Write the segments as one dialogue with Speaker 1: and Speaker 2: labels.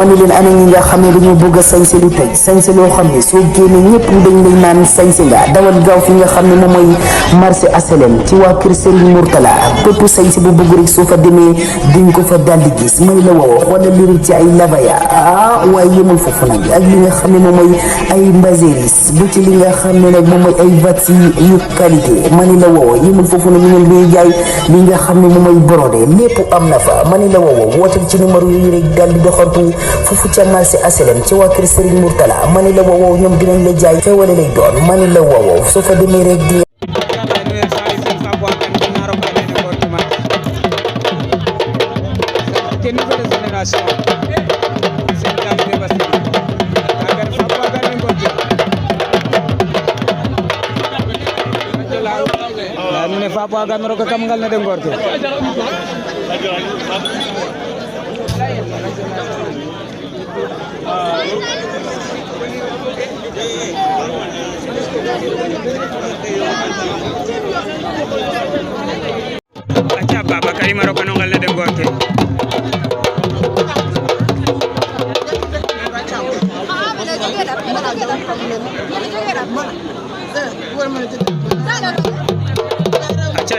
Speaker 1: ma ni leen ana ñi nga xam ne dañoo bëgg a sañse lu tey sañse loo xam ne soo génnee ñëpp dañ lay naan sañse nga dawal gaaw fi nga xam ne moom mooy marché HLM ci waa kër Serigne Mourtala bépp sañse bu bëgg rek soo fa demee diñ ko fa daldi gis may la woo xoolal li ci ay labaya waaye yëmul foofu nag ak li nga xam ne moom mooy ay mbaséris bu ci li nga xam ne nag moom mooy ay vats yu qualité ma ni la woo yëmul foofu nag ñu ngi jaay li nga xam ne moom mooy brodé lépp am na fa ma ni la woo wootal ci numéro yi rek daldi doxantu foofu ca marché HLM ci waa kër Serigne Mourtala ma ni la woo ñoom dinañ la jaay xewale lay doon ma ni la woo soo fa demee rek di
Speaker 2: Papa ganro ka kamgal na den gorke acha baba Karim ro kanongal na den gorke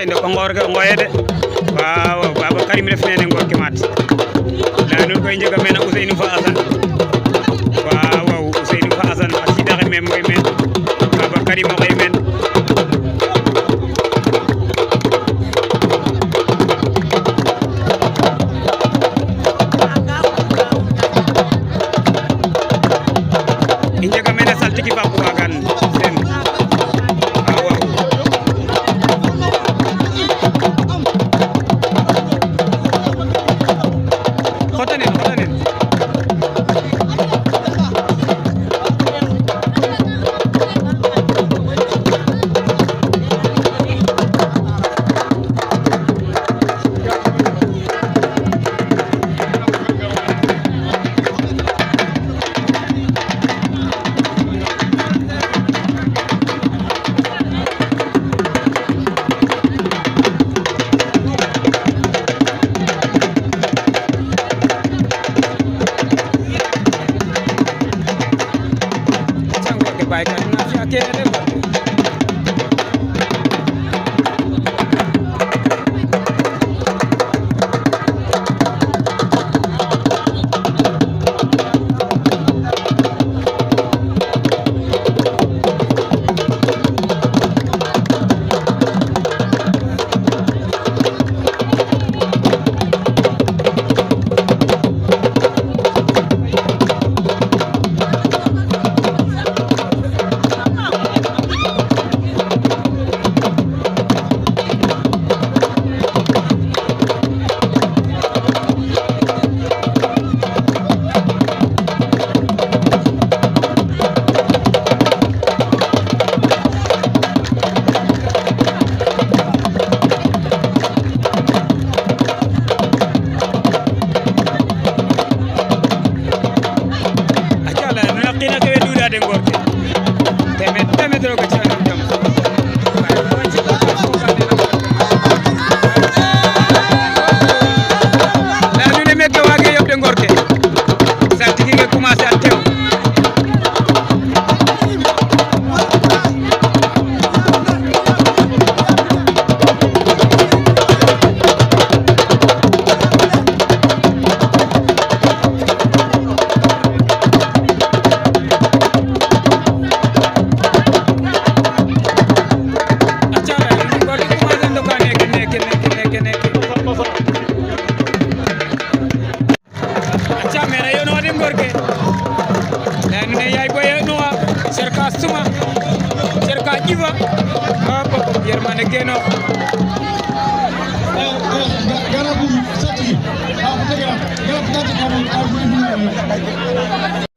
Speaker 2: inde ko ngorga ngoyede waaw baba Karim def nene ngorke mat la non koy njega mena Ousseynou Fa Assane waaw Ousseynou Fa Assane asida xe mem moy men baba Karim o xey men i njega mena saltiki fa wagan sen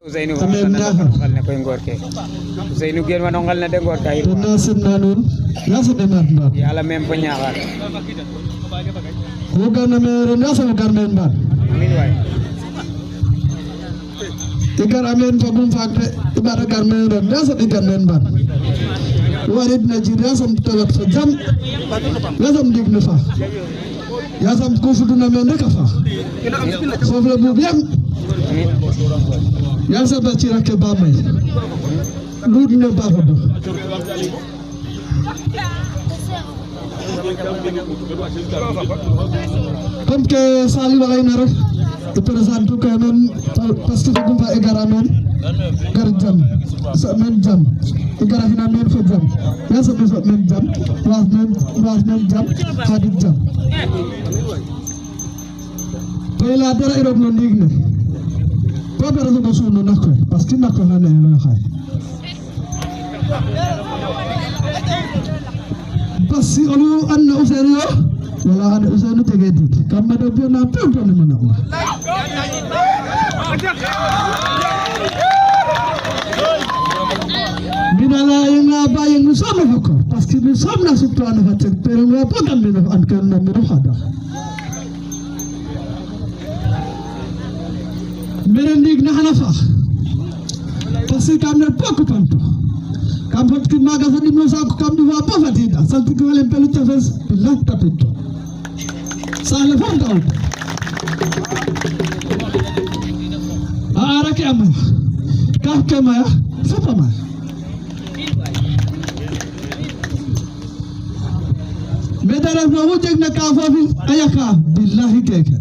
Speaker 2: Ousseynou ngal ne koy ngorke Ousseynou gen wano ngal ne de ngorka yi
Speaker 3: nasibna nun nasibna nan
Speaker 2: yalla mem po ñaaxal
Speaker 3: ko gana mere nasam garmen ban
Speaker 2: amin way
Speaker 3: igar amen fagum fakte ibara garmen ron nasam garmen ban warit na ji nasam tawat fa jam nasam digna fa yasam ko fuduna men rek fa foofu la bu bien Yang sabar ci rakke ba may luut ne ba ko do comme que sali walay na rek te présente ko non parce que ko fa egara non gar jam sa men jam egara fina men fa jam ya sa so men jam was men jam hadid jam la dara irok no ndigne ko dara so sunu nakko parce que nakko na lo xay parce que olu anna userio wala anna usenu tegedi kamma do bona pempo ni mana minala ina baye nous sommes encore parce que nous sommes là sur plan de faire pero on va pas cambier en kan na mi hada meren dig na hana fa parce que kam ne poko panto kam fot ki maga sa dimno sa ko kam di wa pa fatida santi ko le pelu tafes billah tapito sa le fonta ara ke ama ka ke ma fa pa ma medara no wujek na ka fa fi ayaka billahi keke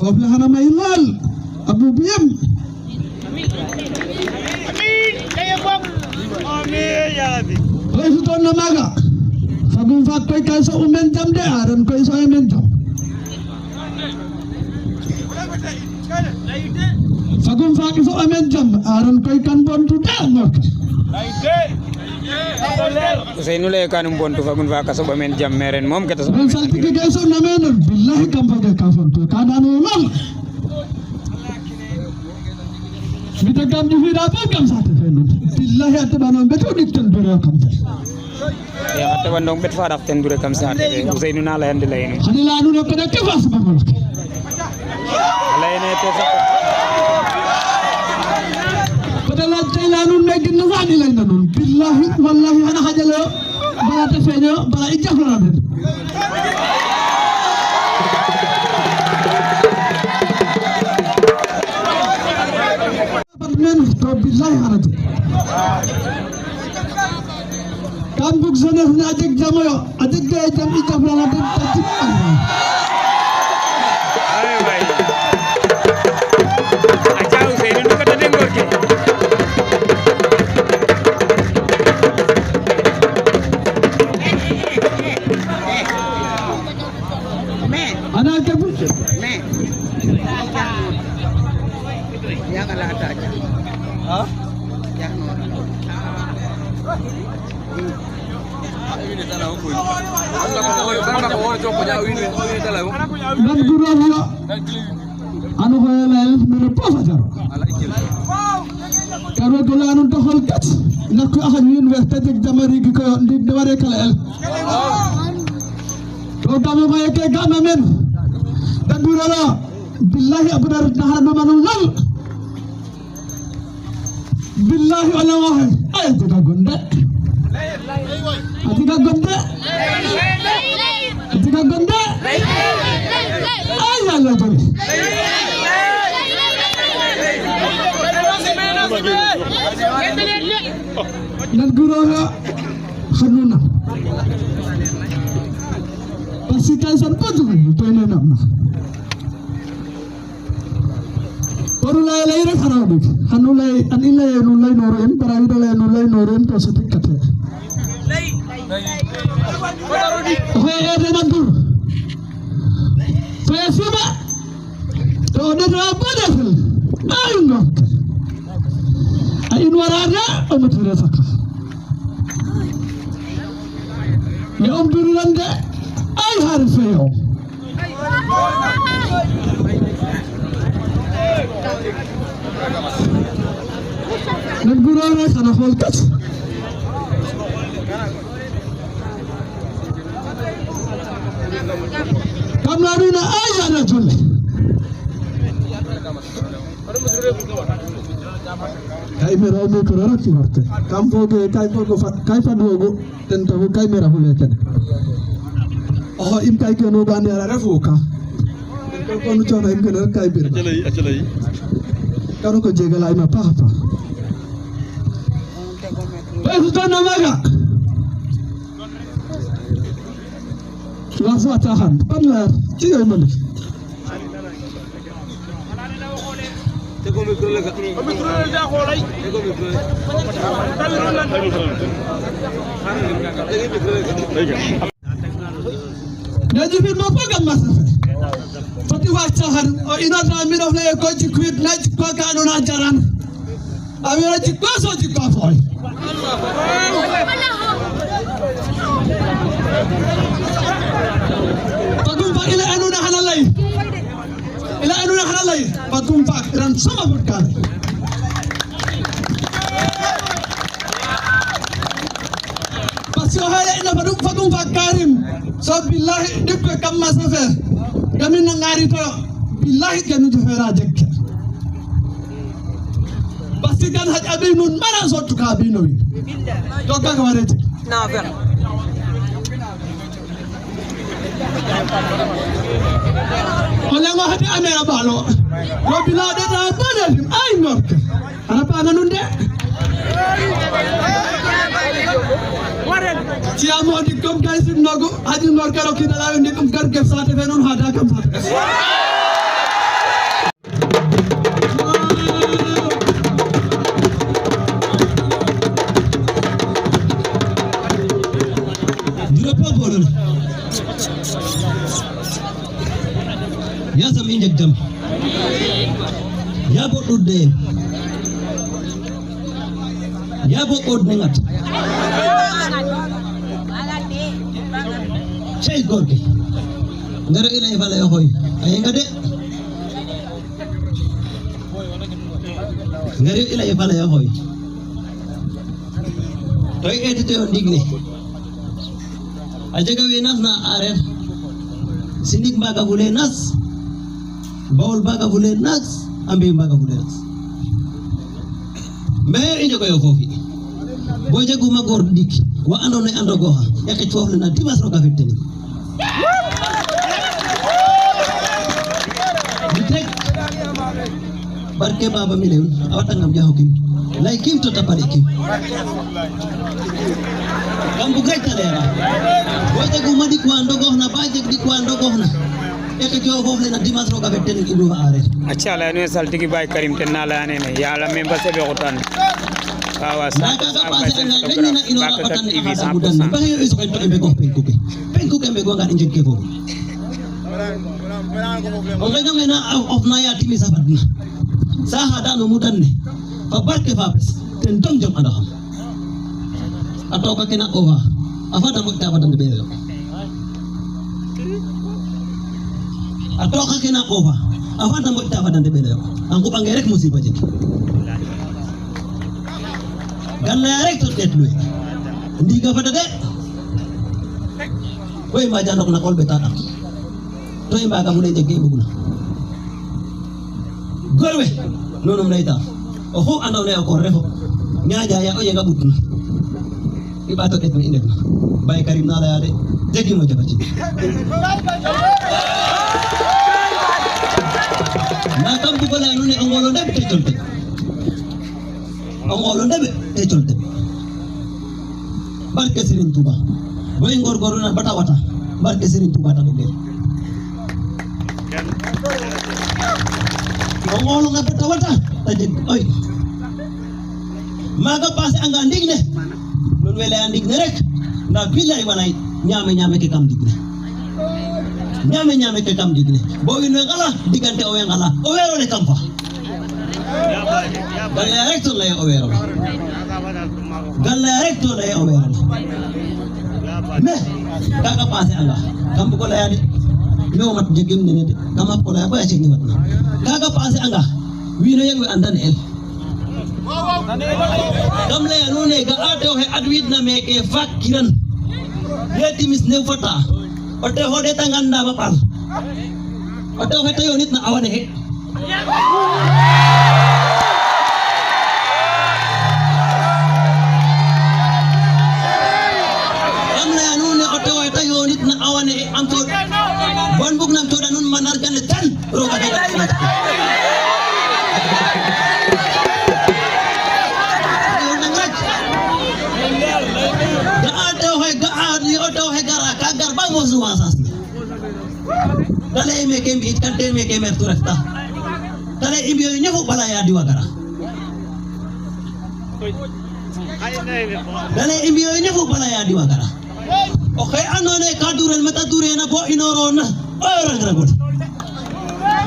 Speaker 3: of la hana may lal Abu Biem amin ya rabbi koy su ton na maga fagum fa koy kay so umen jam de aran koy so umen jam fagum fa ko so umen jam aran koy kan bon tu de nok
Speaker 2: Usenu le kanum bontu fagun fa kaso bamen jam meren mom kata so
Speaker 3: ben salti ke so na men billahi kam fa ka fon to ka danu lol Mita kam di vida apa kam sate felu billahi ate banon beto dikten dore kam
Speaker 2: ya ate bandong bet fa daften dure kam sate Usenu na la hande layno
Speaker 3: khani la nu ko ke fas ba mo
Speaker 2: layne te sa
Speaker 3: padala tay la nu nek na fani lay na non billahi wallahi ana hajalo bala te feño bala ijaf la ben men to billahi harati kam bug jeunesse ne ajek jamoyo ajek gay jam i jam la den tati
Speaker 2: ay bay acha Usenu nu kata den gorke
Speaker 3: ana ke bu
Speaker 4: yang ala aja ha yang ini tanah hukum Allah ko woni joko jaaw ini tala
Speaker 3: dan guro yo anu hoyalal mena pofa jaro karo gola anu to hol kat nakko ahan université de jamari gi ko ndik de ware kala el to dama ma yake gama men dan guro la billahi abdar nahar manu lal billahi ala wahid ay tiga gonde tiga gonde tiga gonde ay ala jori nan gurora khanuna pasikan san padu to ne namna Orulai lay rek haraw dik hanulay anilay nulay noren parawidalay nulay noren to setik kate hoye ede nandur hoye suma to de rabadafel ay nok ay warada amature saka ya umdurande ay harfeyo nan gurora kana holkat kamlaruna aya na julle kay mera mo ko rakki warte kam foge kay fa dogo ten to kay mera hule ken oh im kay ko no bande ara refuka ko no chona im ken kay bir
Speaker 4: ajalay
Speaker 3: kanu ko jegala ima papa Sultan Namaga langsung tahan panlar tiga menit
Speaker 4: Tego mikro lega. Mikro lega holai. Tego mikro.
Speaker 3: Najib mo pagam masa. Pati wacahan o ina ramin of le ko jikwit naj ko kanu na jaran. Amira jikko so jikko foy. Pagum pa ila anu na halalay. Ila anu na halalay. Pagum pa ran sama berkan. Pasyo hala ina pagum pa karim. So billahi dibbe kam masafe. Kami nangari to billahi kanu jefera jekke. Pasti kan haj abinun mana so tuka abinoi. Toka kawarete.
Speaker 4: Na ver.
Speaker 3: Oleh ngo hati amera balo. Lo bila ada bana dim ay norke. Ana pa nanunde. Ciamo di kom guys nogo haji norke ro kidala ndi kom gar ke sate fenon hada kam sate. Ya samin jagdam ya bo dudde ya bo od nengat cey gorge ngara ila ifala yo hoy ay ngade ngari ila ifala yo hoy toy edite on digne ajaga wenas na aref sinik baga bule nas Baul baga bule nas ambe baga bule nas me injo ko yo fofi bo jagu ma gor dik wa andone ando goha yake fofle na dimas ro ka fiteni bitek barke baba mileun awata ngam jaho kim lay kim to tapale kim kambu gaita lera bo jagu ma dik wa ando gohna ba jeg dik wa ando gohna
Speaker 2: अच्छा लाने साल्टी की बाइक करीम टेन्ना लाने नहीं यार मेंबर से भी होता नहीं आवाज़
Speaker 3: atau kakena kova afata mo tafa dande bele angu bange rek musiba je galla rek to tetlu ndiga fata de koy ma jandok na kolbe tata to imba ga mule jege buguna gorwe nonum layta o ho ando le ko refo nyaaja ya o yega butna ibato tetmi indekna bay karim na la de jegi mo jabati nakam bukola nuni angolo ndebe techolte angolo ndebe techolte barke Serigne Touba boy ngor goru na bata wata barke Serigne Touba ta be angolo na bata wata tajik oy maga passe anga ndigne non wele andigne rek na billahi wanay nyame ke kam digne nyame ke kam digne bo winwe ngala digante o ngala o wero le kam fa galle rek to lay o wero galle rek to lay o wero me kaga passe anga kam ko lay ade me o mat jegem ne de kam ko lay ba ci ni watna kaga passe anga wino yeng andan el kam lay no ne ga ate o he adwid na me ke fakiran yetimis ne fata ote hode tanganda bapal ote hode yonit na awane he amna anune ote hode yonit na awane he amto bon bug nam to danun manar gan tan roga de
Speaker 5: temer tu refta tale imbiyo nyafu bala ya diwagara tale imbiyo nyafu bala ya diwagara okay anone kadurel meta durena bo inorona orang ragot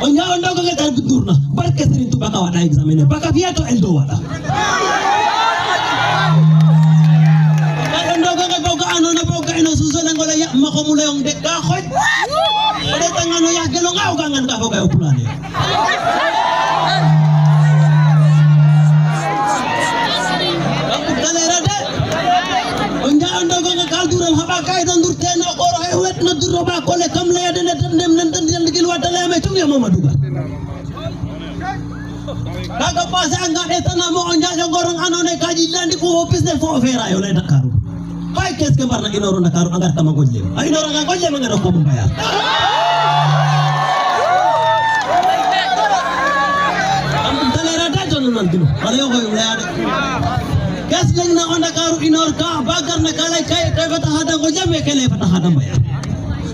Speaker 5: onya ondo ko ngetar durna barke Serigne Touba ka wada examiner baka fiato eldo wada ondo ko boga anona boga ino susana ngola ya makomula yung de ka khoy ode tangano ya gelo ngaw gangan ka boga upulane ondo ko ngal dural haba kay don dur tena ko ay wet na duro ba ko le kam le de dem nan tan digil wadale me tum ya Mamadou Ba kaga pase anga de tan mo onja gorong anone kaji landi ko office fo fera yo le Dakar hay kes ke barna inoro Dakar anga tama golle ay inoro anga golle ma ngado ko mo baya am dalera da jon nan dilo wala yo ko le ade gas lang na on Dakar inor ka bagar na kalay kay fata hada ko jame kele fata hada bayar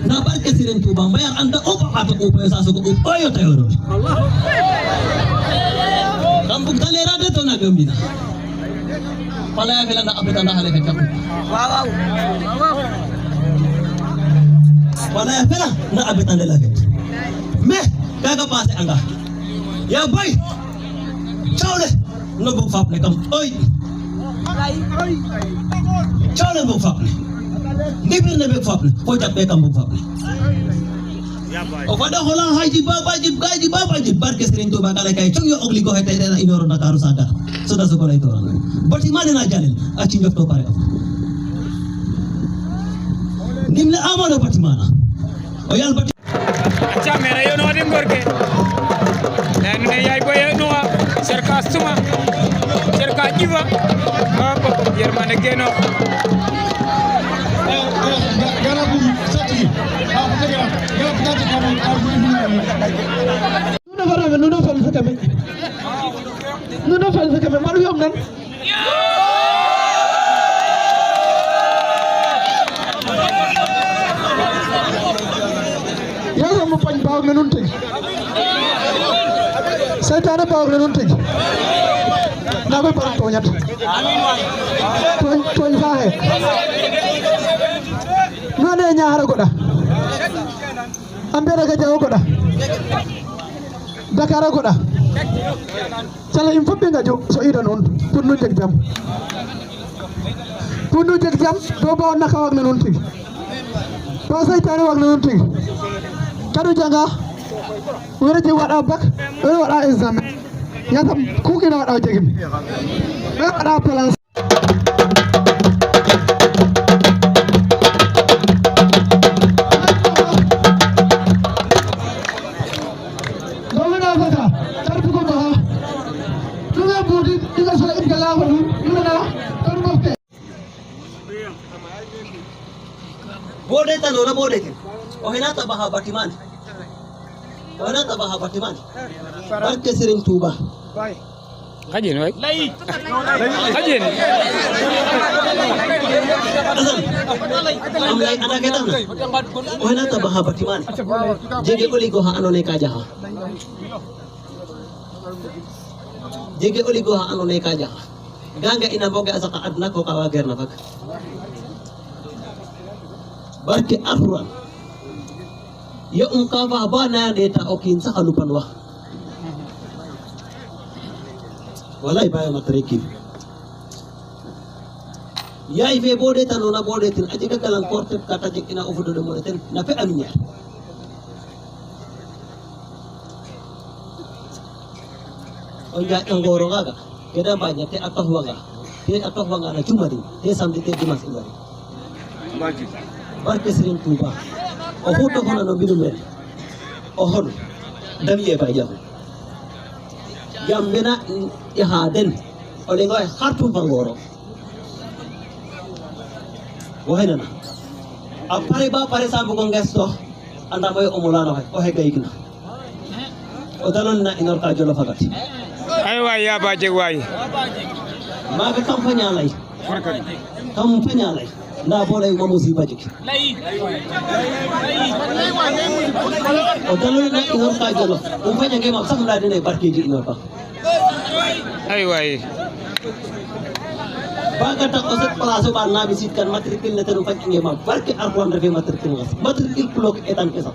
Speaker 5: na barke Serigne Touba bayar anda opa ata opa sa so ko oyo tayo Allah kambuk dalera de to na gambina pala ya fela na abeta na hale ka wow pala ya fela na abeta de la fete me kaga passe anga ya boy chawle no bu fap ne kam oy chawle bu fap ne ndibir ne bu fap ne ko jabe kam bu fap ne o fada hola haji babaji gaji babaji barke Serigne Touba kala kay chung yo ogli ko hete na inoro Dakaru saga so da so ko lay toran bati ma dina jalel aci njofto pare nimle amano bati mana o yal bati
Speaker 2: acha mera yo no dim gorke dan ne yay boy no serka suma serka jiva papa yermane geno
Speaker 3: garabu sati garab tati kamu nuno fal sakame malu yom nan ya mo pañ baaw na nun teg saytane baaw na nun teg na ko par toñat toñ faaxe none ñaara goɗa ambere ga jawo goɗa Dakar goɗa cala im fop ɓe ngaƴu so ida nuun pour nu jeg jam to ba o naka waag na nuun tig ba saytane waag na nuun tig kadu janga wara jeg waɗa bac wara waɗa examen yasam ku kina waɗa o jegin wara waɗa place
Speaker 5: bode tanora bode tin o hinata baha batiman barke Serigne Touba
Speaker 2: Kajin way kajin
Speaker 5: am lay ana ketan o hinata baha batiman jege oli go ha anone ka jaha ganga ina boge asaka adna ko kawa gerna fak barke Alquran ya kafa bana deta okin sa kalupan wa wallahi baya matrekin ya ife bode tanona bode tin aji kagalan korte kata jekina ofudo de moneten na fe aminya oja ngoro gaga keda banyak te atoh wanga na cumari te samedi te dimas ibari barke Serigne Touba o hoto hono no bidu men o hon damiye ba jam bena ihaden o le ngoy hartu bangoro wahinana apare ba pare sabu ko gesto anda moy o mulano o he gaykina o dalon na inor ka jolo fagati
Speaker 2: ay way ya ba jeg way
Speaker 5: maga kampanya lay nda bolay mo musiba jiki o dalu na inor ka jalo o fanya ke ma sakla de ne barke ji inor pa
Speaker 2: ay way
Speaker 5: baga tak osat place ba na bisit kan matrikil na tanu fanya ma barke arwan refe matrikil ngas matrikil blok etan kesa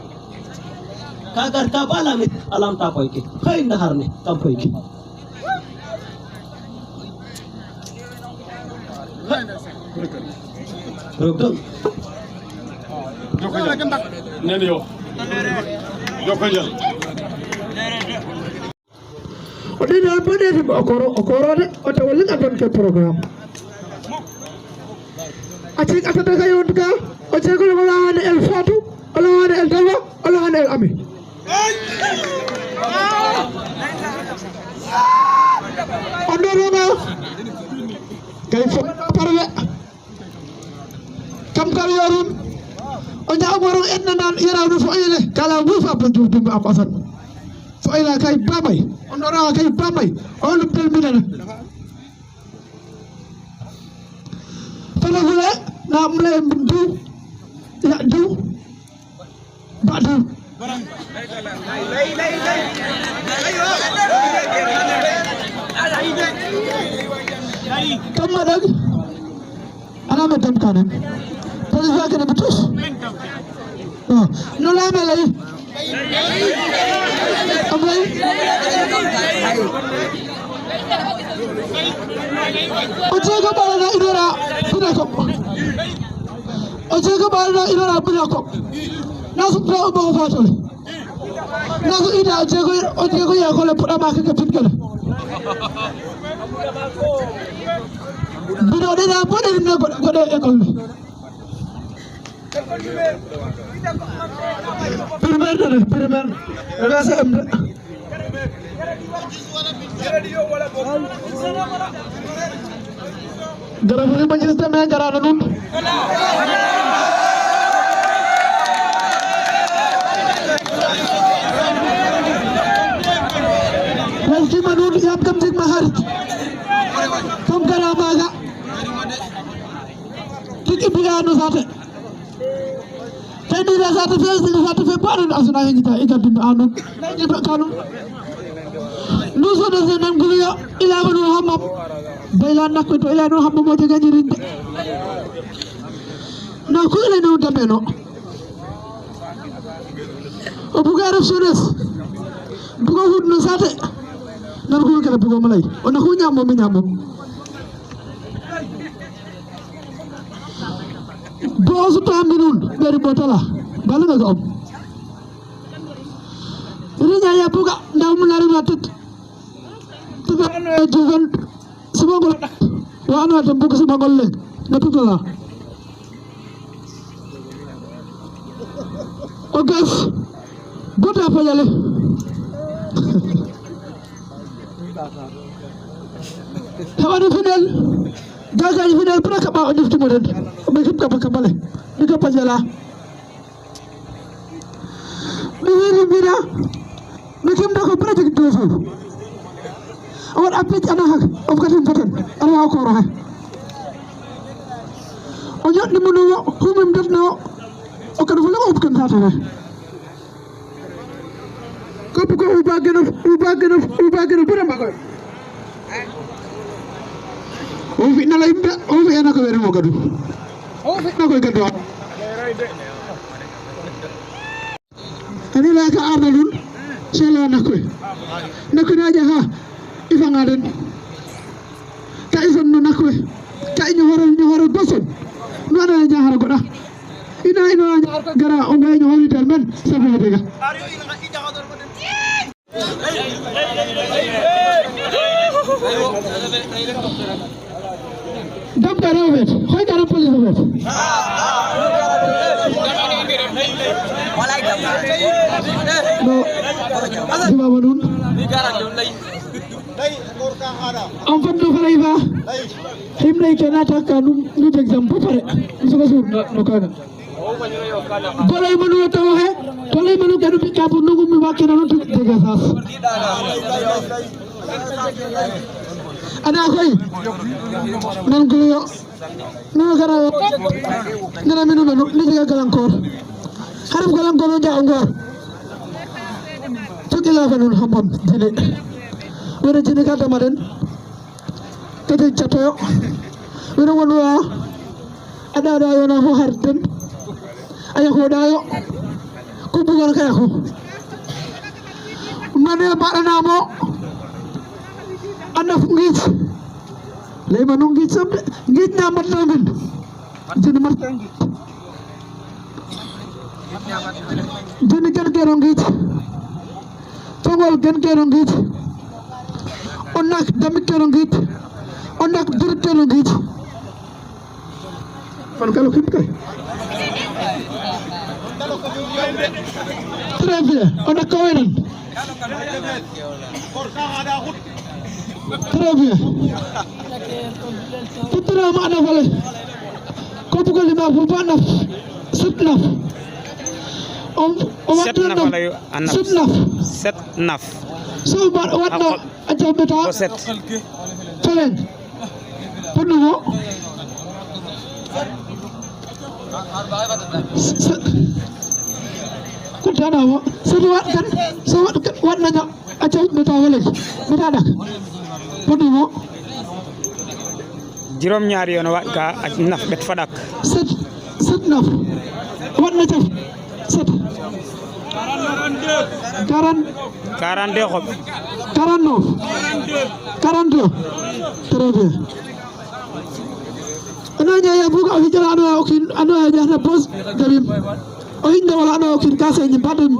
Speaker 5: kagar ka bala mit alam ta koy ki khay na harne kam koy ki Dokter.
Speaker 6: Nene yo. Jokal.
Speaker 3: Odi na bode fi okoro de o te wala ngadon ke program ati ata daga yonka o te ko wala hane el fatu wala hane el dawa wala hane el ami ondoro na kay fo parle kam kar yorun o jaagoro edna nan yarawdo fo ele kala bu fa bantu dum am asan fo ila kay babay ondoro kay babay on tel minana fala fula na mle du ya du badu kam madag ana madam kanan Terus kena betus. No la me lay. Amai. Oje ko bala idora pina ko. Oje ko bala idora pina ko. Nasu pro bo fatol. Nasu ida oje ko ya ko le puda ma ka pitkala. Bino de na bo de na ko de ekol. Primer, rasa amda. Garabuli majlis da me garana nun. Walki manun yam kam tik maharit. Kam garamaga. Tiki bigano sate. Tadi dah satu Februari asal nak kita ikat di anu, kita kanu. Nusa dah senang kuliah, ilah manu hamam, bailan nak itu ilah manu hamam macam jirin. Nak kuliah ni udah beno. Bukan Arab Sunnah, bukan hud nusate, nak kuliah kalau bukan Malay, nak kuliah nyamuk. Bos taminun dari botala, balu nggak om. Ini nyaya buka, dah melari ratut. Tuhan jualan semua gol, wana ada buka semua gol leh, natut lah. Oke, buat apa ya leh? Kawan final. Gagal final pernah kapan di Timur? Begitu kapan balik? Di kapan jala? Begini bila, macam dah kau pernah jadi dosa. Awak apit anak, awak kata anak aku orang. Awak ni mana? Humam dah na, awak kata boleh awak bukan satu. Kau bukan ubah pernah makan. Ovi na lain dah, Ovi anak kau beri mogadu. Ovi nak kau ikat doa. Ini lah ke Arnalun, saya nak kau. Nak kau aja ha, ifang aden. Kau izan nak kau, kau nyohor bosan. Mana nyohor kau dah? Ina gara ongai nyohor termen sampai dega. Dam karawet, hoy karam polis hovet. No, siapa manun? Amfan do falai ba? Him lay kena tak kanum ni exam pare. Suka sur no kana. Boleh manu tahu hai? Boleh manu kanu kabu nunggu mi wakil nanu tu dega sas. Ada aku nan kuliah no garawo ngana minu no ni diga galankor haram galankor no ja ngor tuki la fanun hamam dine wala jini ka damaden tete chato wala wala ada yo na ho harden ay ko dayo ko bugon kay ko mane barana mo ana ngit lay manung ngit sam ngit na mat namin jini mat jini kan kero ngit tongol kan kero ngit onak damit kero ngit onak dur kero ngit pan kalau kip kay très bien onak kawenan très bien putra mana vale ko bugal lima fu banaf sutnaf
Speaker 2: set naf la yu anaf
Speaker 3: sutnaf
Speaker 2: set naf
Speaker 3: so bar watna aja beta
Speaker 2: ko set
Speaker 3: telen punugo kutana mo so wat kan so wat nanya aja beta wala beta dak punugo
Speaker 2: juróom ñaari yoon wat ka ak naf bet fadak
Speaker 3: set naf wat na taf set
Speaker 2: 42 xob
Speaker 3: 49 42 très bien ana ya buga fi jara ana okin ana ya na pos dabim o hinda wala ana okin kasa ni badum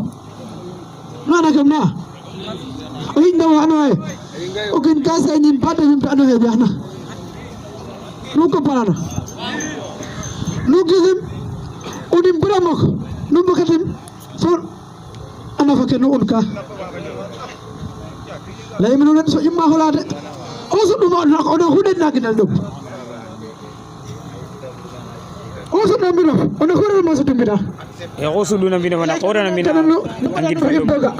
Speaker 3: mana kamna o hinda wala ana okin kasa ni badum ana ya jahna nuko parana nugizim udim bramok numbukatim so ana fakeno unka lay minu nan so imma holade o so dum ona hude naginal dum o so dum bino ona hore ma so dum bida
Speaker 2: e ko su duna bino na ko na bino angit fa
Speaker 3: doga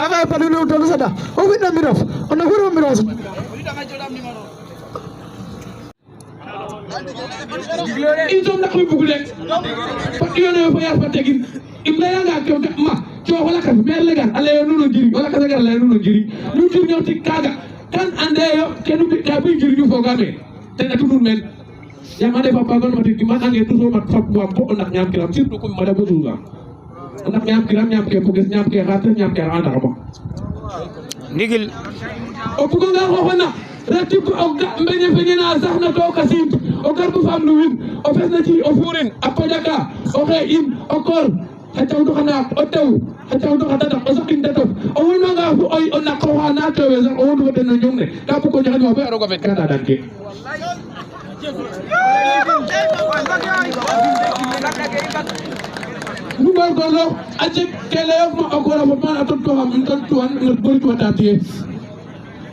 Speaker 3: aga padu no to sada o winda bino ona hore bino so itom nak mi bugule ko yone fa ya fa tegin imla nga ko ma to wala ka mer legal ale nuno jiri wala ka legal ale nuno jiri ñu jiri ñoo ci kaga tan ande yo kenu bi ka bi jiri ñu fogame te na tudul men ya ma defa pa gon ma ti ma ange toujours mat fap wa ko nak ñam kiram surtout ko ma da ko tuga nak ñam kiram ñam ke ko gis ñam ke xata ñam ke anda ko
Speaker 2: ndigil
Speaker 3: o ko nga xona rati ko o ga mbeñe feñena sax na to kasim o garbu fam lu win o fesna ci o furin apodaka o xe in o kor hataw do xana o taw hataw do xata o sakin dato o wona nga fu oy o nak ko xana to we sax o wonu den no ñongne da ko ñaxani wa fe ro ko fet kana dan ke nu gor gorlo acce kele yok ma ko la ma atot ko xam ton tuan ngot bori to tatie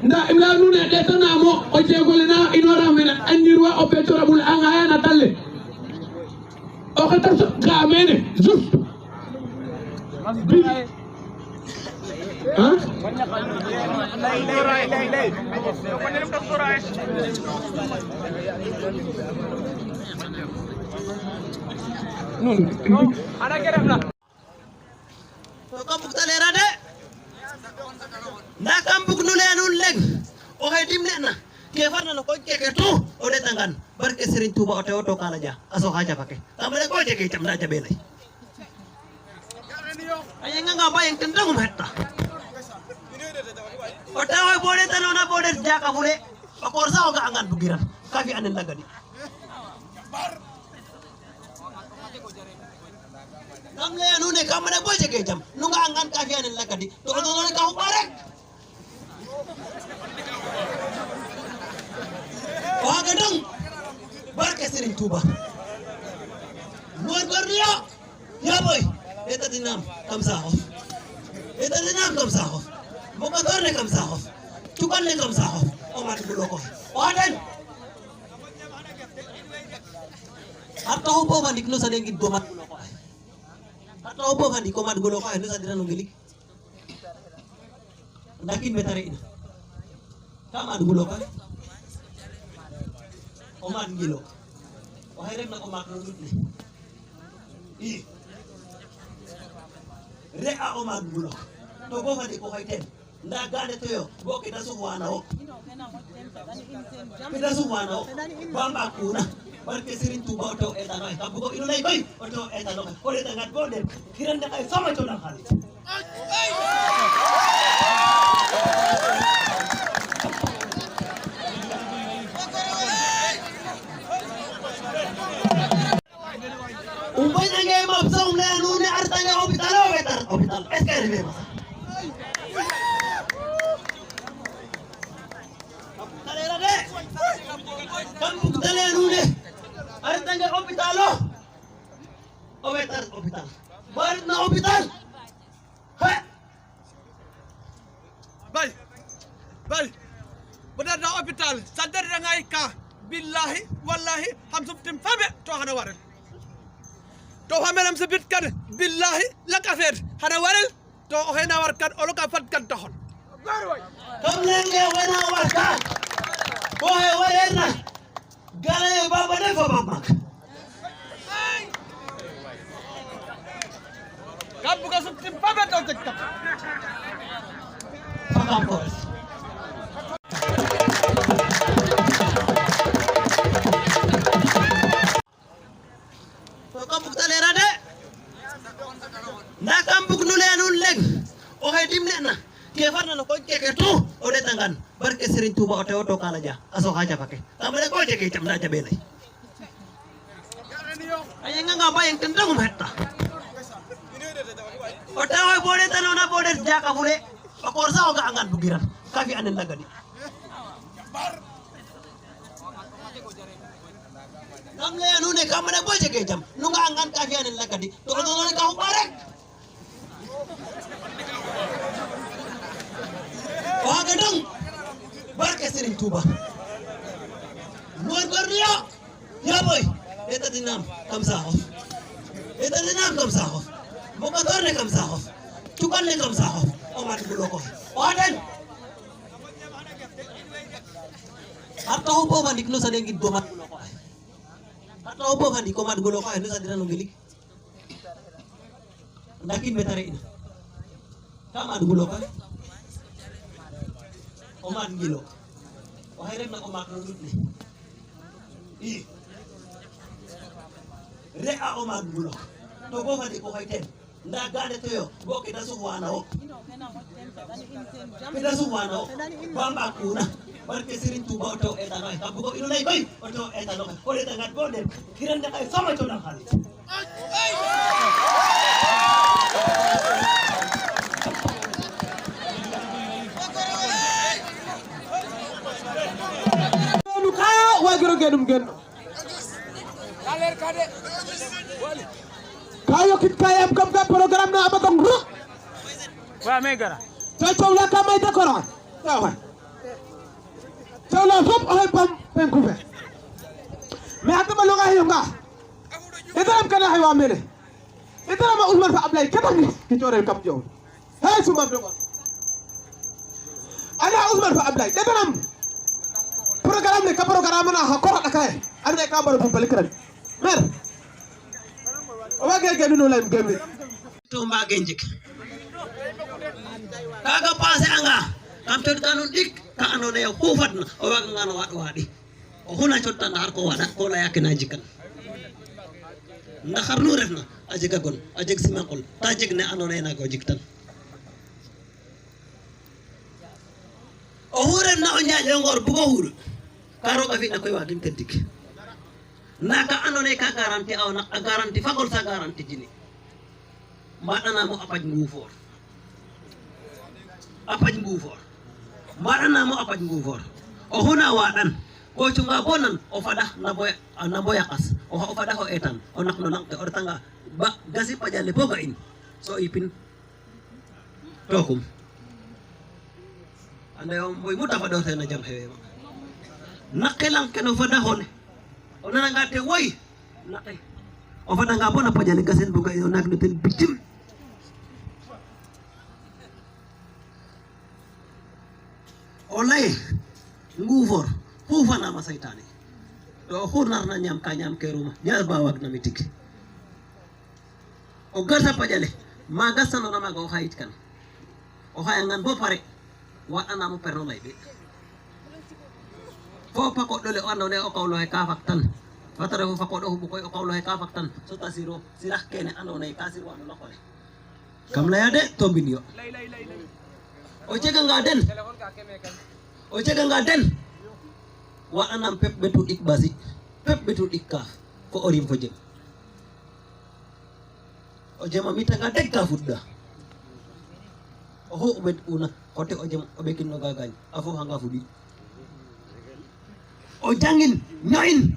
Speaker 3: nda imla nune detana mo o jegolena inora mena andirwa o petorabul angaya na talle o khata ka mene juste
Speaker 4: Ada kerem lah.
Speaker 5: Kampuk talera de nda kampuk nule anun leg o hay dimle na ke farna no ko keke to o de tangan barke Serigne Touba o tewoto kala ja aso haja pake amale ko jeke tam da jabe lay ayanga nga bayang tendang metta o tawoy bode tanona bode jaka fule o korsa o ga angan bugiran kafi anen lagadi kamle anune kamane ko jeke jam nunga angan kafi anen lagadi to ko non ka barek wagadang barke Serigne Touba gorgorliya ya boy eta dinam kam sahof moka dorne kam sahof tukan le kam sahof o mat bulo ko wadan hatta ho bo mandik no sa dengi do mat bulo ko hatta ho bo mandik ko mat bulo ko no sa dinano ngelik ndakin betare ina kam ad bulo ko Omar Ngilo o hay rek na Omar no dutne i re a Omar Ngilo to bo fadi ko hay ten nda gane to yo bo ke da suwana o ke da suwana o bamba kuna barke Serigne Touba to eta no ka bugo ino lay koy o to eta no ko le tangat bo dem kiran da kay sama to dang xalit umpanya nge mapsong le nune artanya hospital es que arrive mas kalera de kampuk tale nune artanya hospital hospital bar na hospital ha
Speaker 4: bal benar na hospital sadar rangai ka billahi wallahi ham subtim fabe to hana waral to hamelam sabit kan billahi lakafet hana waral to hena warkat o loka fat kan tahon
Speaker 5: kam lenge wena warkat ko he warena gale baba de fa babak
Speaker 4: kam buka subtim fabe to tekta
Speaker 5: pakam ko kampuk talera de na kampuk nule anun leg o hay dimle na ke farna no ko keke tu o de tangan barke Serigne Touba o te auto kala ja aso haja pake tamale ko je ke cham da jabe lay ayanga nga bayang tendang metta o te hoy bode tanona bode jaka fule o ko sa o ga angan bugiran kafi anen lagadi kamle anune kamane boje ke jam nunga angan kafi anen lagadi to ko non ka barek o gadang barke Serigne Touba mon gorniya ya boy eta dinam kam sa hof eta dinam kam sa hof mo ka dorne kam sa hof tukan le kam sa hof o mat bulo ko o den hatta ho bo bandik no sa dengi do mat bulo ko hatta ho bo bandik ko mat bulo ko no sa dina no gilik ndakin betare ina kamat bulo ko o mat ngilo o hay rek na o mat no dutne i re a o mat bulo to bo fadi ko hay ten nda gane to yo bo ke da suwana o ke da suwana o bamba kuna barke Serigne Touba to eta no ka bugo ino lay koy o to eta no ko le tangat bo dem kiran da kay sama to dang xalit
Speaker 3: wagiro genum genno kayo kit kayam kam kam program na abatong ru
Speaker 2: wa me gara
Speaker 3: taw la kamay dekora taw la fop o pam pen kufe me atama lo ga nga etaram kana hay wa mele etaram Ousmane Fa Ablaye katami ki torel kam jow hay suma do ana Ousmane Fa Ablaye etaram program ne ka program na ha ko da kay ande ka baro bu balikran mer o wage genu no lay gembe
Speaker 5: to ma genjik kaga passé anga kam to kanun dik ka andone yo kufatna o waga ngano wad wadi o huna cotta har ko wada ko la yakina jikan ndaxar nu refna a jega gon a jeg simakol ta jeg ne andone na ko jiktan o hure na o njaaje ngor bu ko huru karo ka fi na koy wagin kentik naka andone ka garanti aw na garanti fagol sa garanti jini madana mo apaj ngufor madana mo apaj ngufor o huna wadan ko cunga bonan o fada na boya kas o fada ho etan o nak no nak o tanga ba gasi pajale boga in so ipin tokum ande o moy muta fado na jam hewe nakelang keno fada hone o nana ngate woy nake o fada nga bona pajale gasen boga yo nak no ten bitim olay ngufor hufana ma saytane to hunar na nyam ka nyam ke ruma jal bawak na mitik o garsa pajale maga sano na maga o hayit kan o hayangan bo pare wa ana mo perno lay be fo pa ko dole o andone o kawlo he ka faktan fatare fo fa ko do bu koy o kawlo he ka faktan so tasiro sirah kene andone ka sir wa no ko kam layade to binyo o jega ngaden wa anam pep betu ik basi pep betu ikka ko orim fo jem o jema mita ngaden ka fudda o ho ubet una kote o jem o bekin no gagañ afo hanga fudi o jangin nyoin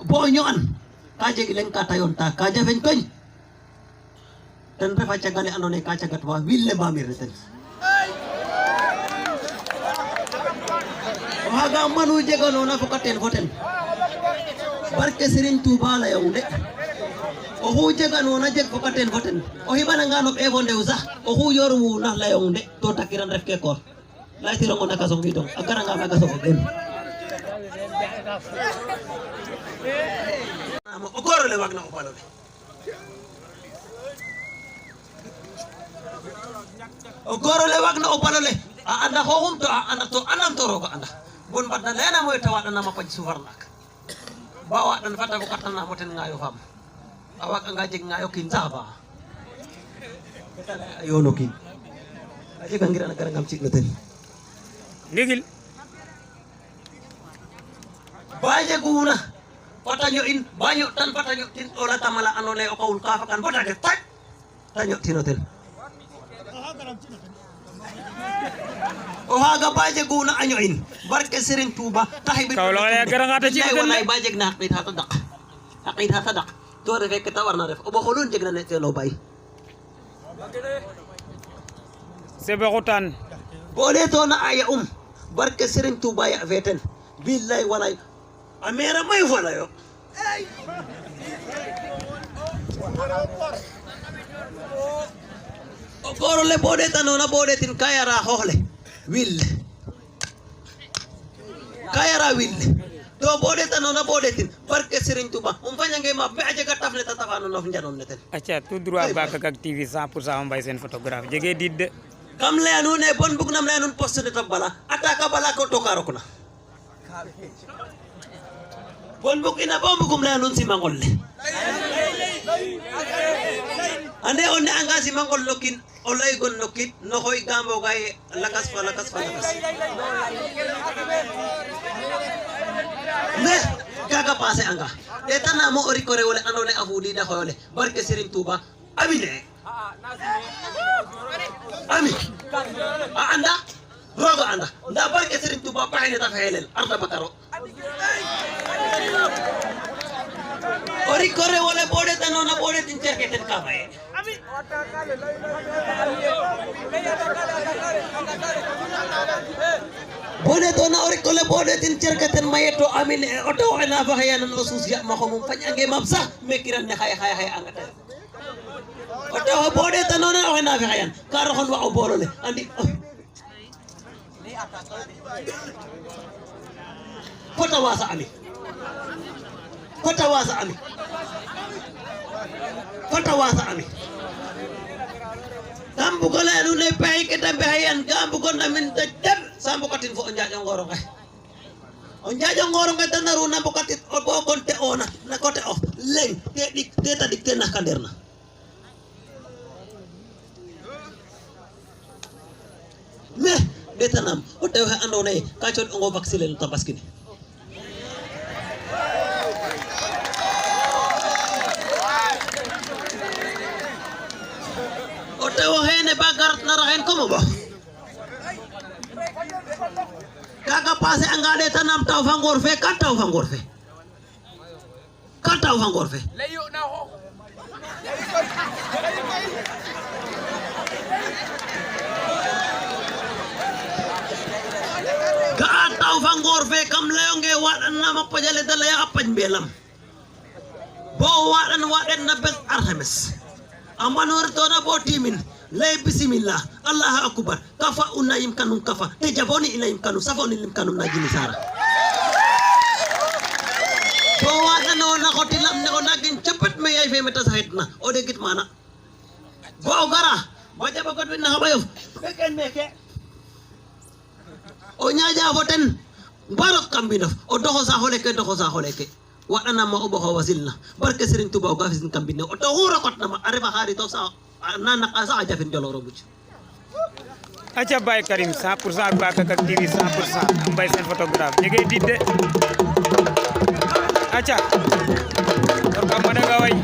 Speaker 5: bo nyoan ka jegi len ka tayon ta ka jafen koñ ten refa cagale andone ka cagat wa wille mbamir ten o haga manu jeganona fokaten foten barke Serigne Touba la yow de o xu jeganona jeg fokaten foten o xibananga no ɓeefo ndew sax o xu yorumu nax layong de to takiran ref ke koor laytirongo na kaso ngidong a garanga maga sogo gen o koorole wagna o balole o gorole wagna o balole a anda xoxum to a anda to anam to roga anda bon badna lena moy tawadana ma paj sufarnak ba wadan fata ko katana moten ngayo fam awak anga jeg ngayo kin saba ayo no kin aje gangira na garangam ci noten
Speaker 2: ndigil
Speaker 5: baje guna patanyo in banyo tan patanyo tin ola tamala anone o kawul ka fakan patade tak tanyo tinoten o haga baje guna anyoin barke Serigne Touba tahibi
Speaker 2: Kawlo ya garangata ci
Speaker 5: walay baje na haqit hata dak to refe ke tawarna ref o bo xolun jeg na ne telo bay
Speaker 2: sebe xutan
Speaker 5: bole to na aya barke Serigne Touba ya veten billahi walay amera may wala yo o korole bode tanona bode tin kayara hohle will kayara will to bode tanona bode tin barke Serigne Touba fanyange ma be aje ka tafle ta tafano no njanon neten
Speaker 2: acha tout droit Bakak TV 100% mbay sen photographe jege didde
Speaker 5: kam le anu ne bon bug nam le anu poste de tabala ataka bala ko to karokuna bon bug ina bon bugum le anu si mangolle ande on ne anga si mangol lokin o lay gon lokit no hoy gambo gay lakas fa ne kaga passé anga e tana mo ori ko rewole andone afudi da xoyole barke Serigne Touba amine ami a anda rogo anda nda barke Serigne Touba paxene ta fexelel arda bakaro ori ko rewole bode tanona bode tin cerke ten ka baye bode dona ori ko le bode tin cerke ten mayeto amine oto ena fa hayana no susiya ma xomum fañange mabsa mekiran ne hay angata oto bode tanona o ena fa hayan ka roxon wa o bolole andi kota wasa ami gambu gole anu ne pay ke tambe hayan gambu gonna min dajjal sambu katin fo onjaajo ngoro ngay tanaru na bokatit o bo gonte ona na kote o leng te dik te tadik te nakaderna me detanam o tew he andone ka cod ongo vacciner tabaski ni otewo hene bagarat na rahen komo ba kaga passé anga de tanam taw fa ngor fe kan taw fa ngor fe leyo na ho ga taw fa ngor fe kam leyonge waɗanna ma pajale dala ya apaj belam bo waɗan na bes arhames amanor tona bo timin lay bismillah allah akbar kafa unayim kanum kafa te jaboni ilayim kanum safoni lim kanum na jini sara no na ko tilam ne ko nagin cepet me ay fe meta sahit na o de git mana bo gara bo jaba ko na habayo beken meke o nyaaja foten barok kambino o doxo sa holeke waɗana ma o ɓoxo wasilna barke Serigne Touba o ga fisin kambine o to xura kotnama a refa xaari to sa nanaka sa a jafin joloro buc
Speaker 2: aca Baye Karim 100% Bakakak TV 100% Mbaye Sène photographe jege dit de aca or kam madaga way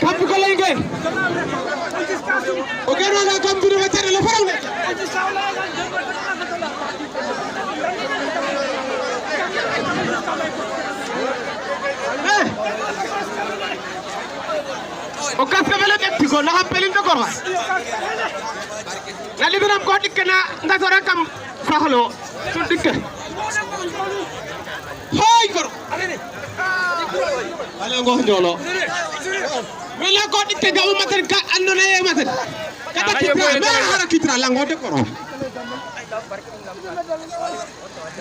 Speaker 3: Kampu kalenge. Oke, na kampu ni wacare la faraw ne. O kaska vele detti ko na pelin to korwa. La libinam ko dikkena ngasora kam fahlo sun dikke. Hoy kor. Ale ngo njolo. Wala ko dikke gamu maten ka andona e maten. Kata kitra me hara kitra la ngode koro.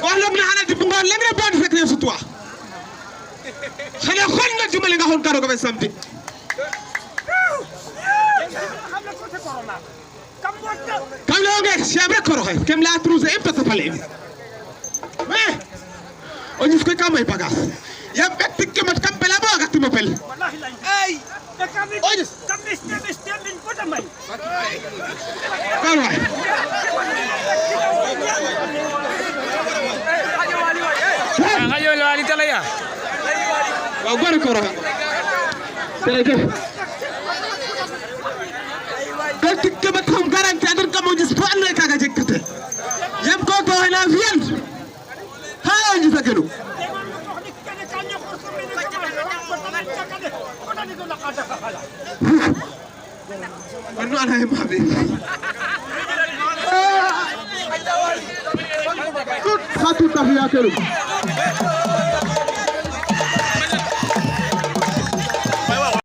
Speaker 3: Wala na hana di bungal lemre bon fek ne sutwa. Xana xon nga jumale nga xon karo ko be samedi. Kam lo nge siabre koro he kem la trouze e pata pale. Mais on y fait comme un bagas. Il y a un petit qui m'a campé là-bas, quand tu m'appelles. Aïe! Tout à fait.